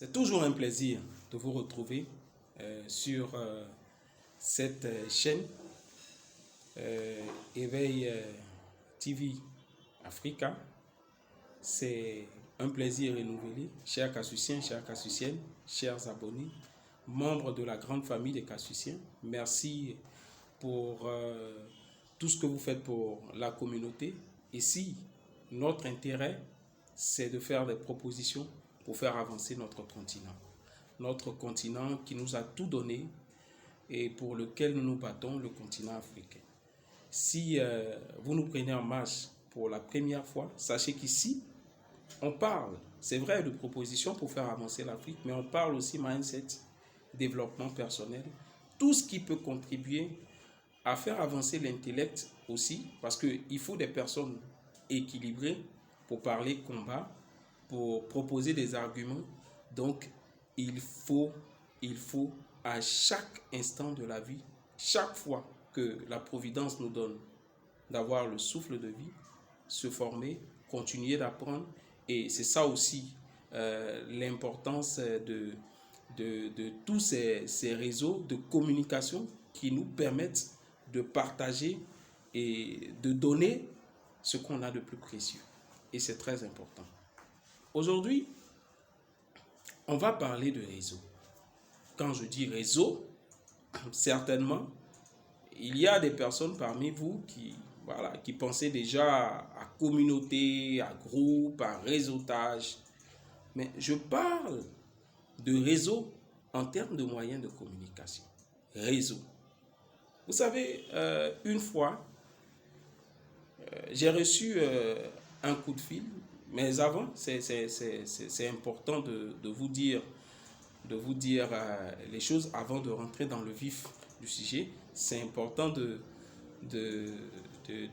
C'est toujours un plaisir de vous retrouver sur cette chaîne Éveil TV Africa. C'est un plaisir renouvelé, chers Cassuciens, chères Cassuciennes, chers abonnés, membres de la grande famille des Cassuciens. Merci pour tout ce que vous faites pour la communauté. Ici, notre intérêt, c'est de faire des propositions pour faire avancer notre continent. Notre continent qui nous a tout donné et pour lequel nous nous battons, le continent africain. Si vous nous prenez en marche pour la première fois, sachez qu'ici, on parle, c'est vrai, de propositions pour faire avancer l'Afrique, mais on parle aussi mindset, développement personnel, tout ce qui peut contribuer à faire avancer l'intellect aussi, parce qu'il faut des personnes équilibrées pour parler combat, pour proposer des arguments. Donc, il faut à chaque instant de la vie, chaque fois que la Providence nous donne d'avoir le souffle de vie, se former, continuer d'apprendre. Et c'est ça aussi l'importance de tous ces réseaux de communication qui nous permettent de partager et de donner ce qu'on a de plus précieux. Et c'est très important. Aujourd'hui, on va parler de réseau. Quand je dis réseau, certainement, il y a des personnes parmi vous qui pensaient déjà à communauté, à groupe, à réseautage. Mais je parle de réseau en termes de moyens de communication. Réseau. Vous savez, une fois, j'ai reçu un coup de fil, mais avant, c'est important de vous dire les choses avant de rentrer dans le vif du sujet. C'est important de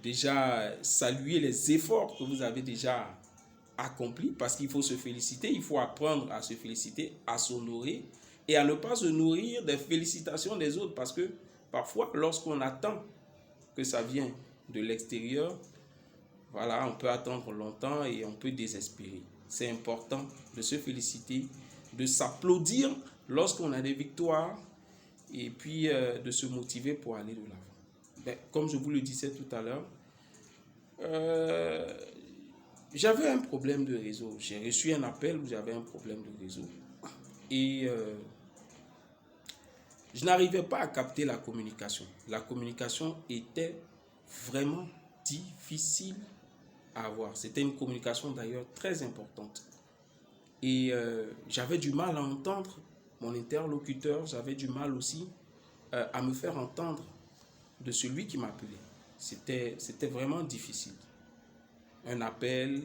déjà saluer les efforts que vous avez déjà accomplis, parce qu'il faut se féliciter, il faut apprendre à se féliciter, à s'honorer et à ne pas se nourrir des félicitations des autres, parce que parfois, lorsqu'on attend que ça vienne de l'extérieur, voilà, on peut attendre longtemps et on peut désespérer. C'est important de se féliciter, de s'applaudir lorsqu'on a des victoires et puis de se motiver pour aller de l'avant. Ben, comme je vous le disais tout à l'heure, j'avais un problème de réseau. J'ai reçu un appel où j'avais un problème de réseau et je n'arrivais pas à capter la communication. La communication était vraiment difficile à avoir. C'était une communication d'ailleurs très importante. Et j'avais du mal à entendre mon interlocuteur, j'avais du mal aussi à me faire entendre de celui qui m'appelait. C'était vraiment difficile. Un appel,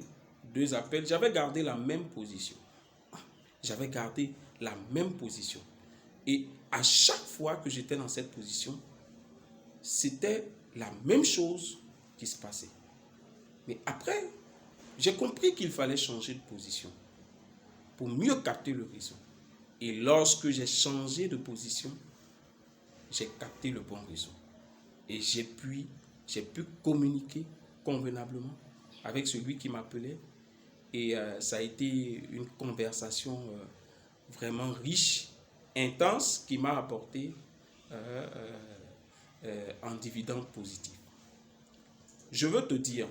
deux appels, j'avais gardé la même position. J'avais gardé la même position. Et à chaque fois que j'étais dans cette position, c'était la même chose qui se passait. Mais après, j'ai compris qu'il fallait changer de position pour mieux capter le réseau. Et lorsque j'ai changé de position, j'ai capté le bon réseau. Et j'ai pu communiquer convenablement avec celui qui m'appelait. Et ça a été une conversation vraiment riche, intense, qui m'a apporté un dividende positif. Je veux te dire,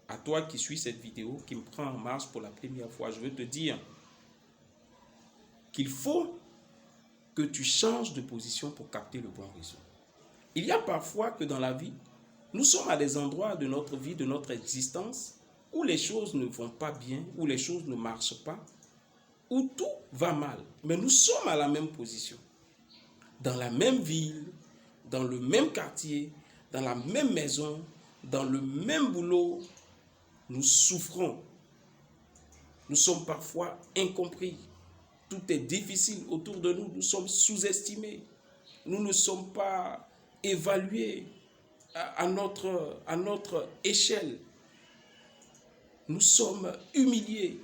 à toi qui suis cette vidéo, qui me prend en marche pour la première fois, je veux te dire qu'il faut que tu changes de position pour capter le bon réseau. Il y a parfois que dans la vie, nous sommes à des endroits de notre vie, de notre existence, où les choses ne vont pas bien, où les choses ne marchent pas, où tout va mal. Mais nous sommes à la même position, dans la même ville, dans le même quartier, dans la même maison, dans le même boulot. Nous souffrons. Nous sommes parfois incompris. Tout est difficile autour de nous. Nous sommes sous-estimés. Nous ne sommes pas évalués à notre échelle. Nous sommes humiliés.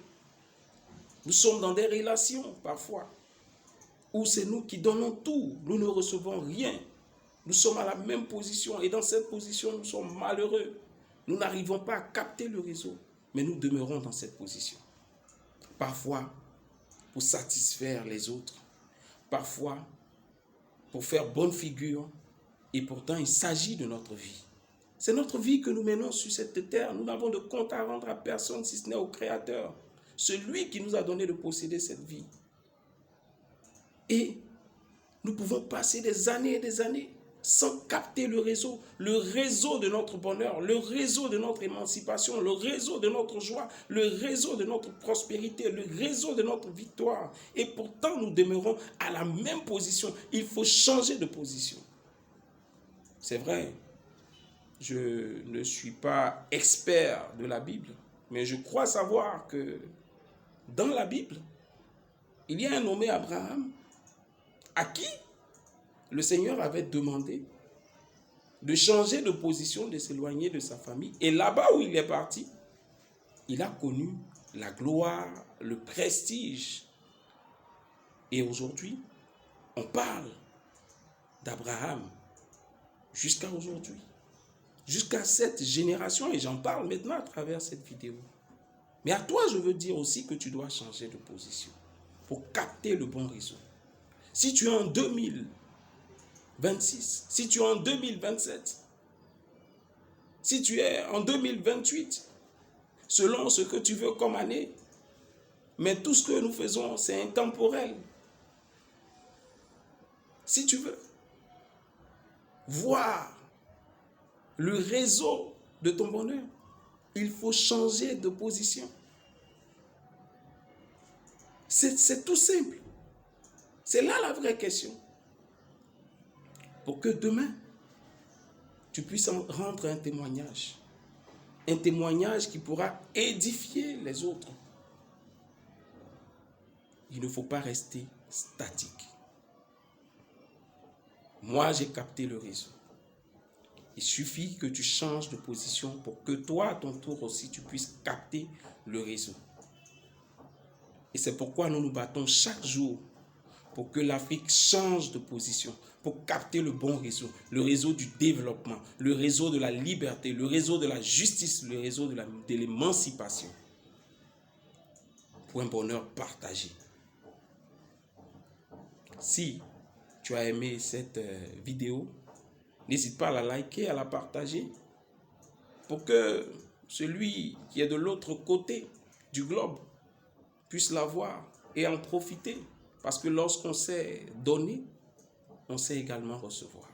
Nous sommes dans des relations parfois où c'est nous qui donnons tout. Nous ne recevons rien. Nous sommes à la même position et dans cette position, nous sommes malheureux. Nous n'arrivons pas à capter le réseau, mais nous demeurons dans cette position. Parfois, pour satisfaire les autres, parfois pour faire bonne figure, et pourtant il s'agit de notre vie. C'est notre vie que nous menons sur cette terre. Nous n'avons de compte à rendre à personne si ce n'est au Créateur, celui qui nous a donné de posséder cette vie. Et nous pouvons passer des années sans capter le réseau de notre bonheur, le réseau de notre émancipation, le réseau de notre joie, le réseau de notre prospérité, le réseau de notre victoire. Et pourtant, nous demeurons à la même position. Il faut changer de position. C'est vrai, je ne suis pas expert de la Bible, mais je crois savoir que dans la Bible, il y a un nommé Abraham à qui le Seigneur avait demandé de changer de position, de s'éloigner de sa famille. Et là-bas où il est parti, il a connu la gloire, le prestige. Et aujourd'hui, on parle d'Abraham jusqu'à aujourd'hui, jusqu'à cette génération, et j'en parle maintenant à travers cette vidéo. Mais à toi, je veux dire aussi que tu dois changer de position pour capter le bon réseau. Si tu es en 2026, si tu es en 2027, si tu es en 2028, selon ce que tu veux comme année, mais tout ce que nous faisons, c'est intemporel. Si tu veux voir le réseau de ton bonheur, il faut changer de position. C'est tout simple. C'est là la vraie question. Pour que demain, tu puisses en rendre un témoignage qui pourra édifier les autres. Il ne faut pas rester statique. Moi, j'ai capté le réseau. Il suffit que tu changes de position pour que toi, à ton tour aussi, tu puisses capter le réseau. Et c'est pourquoi nous nous battons chaque jour pour que l'Afrique change de position, pour capter le bon réseau, le réseau du développement, le réseau de la liberté, le réseau de la justice, le réseau de l'émancipation, pour un bonheur partagé. Si tu as aimé cette vidéo, n'hésite pas à la liker, à la partager, pour que celui qui est de l'autre côté du globe puisse la voir et en profiter. Parce que lorsqu'on sait donner, on sait également recevoir.